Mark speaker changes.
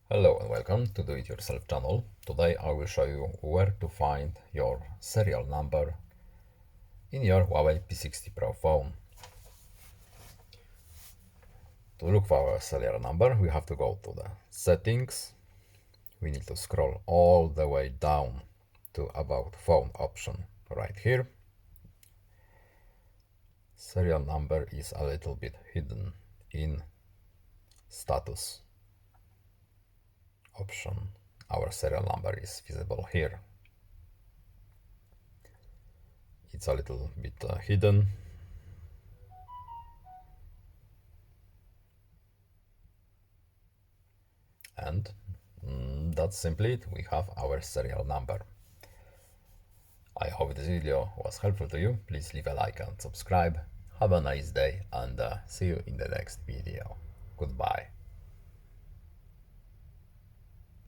Speaker 1: Hello and welcome to Do It Yourself channel. Today I will show you where to find your serial number in your Huawei P60 Pro phone. To look for our serial number, we have to go to the settings. We need to scroll all the way down to About Phone option right here. Serial number is a little bit hidden in status option. Our serial number is visible here. It's a little bit hidden. And that's simply it. We have our serial number. I hope this video was helpful to you. Please leave a like and subscribe. Have a nice day and see you in the next video. Goodbye.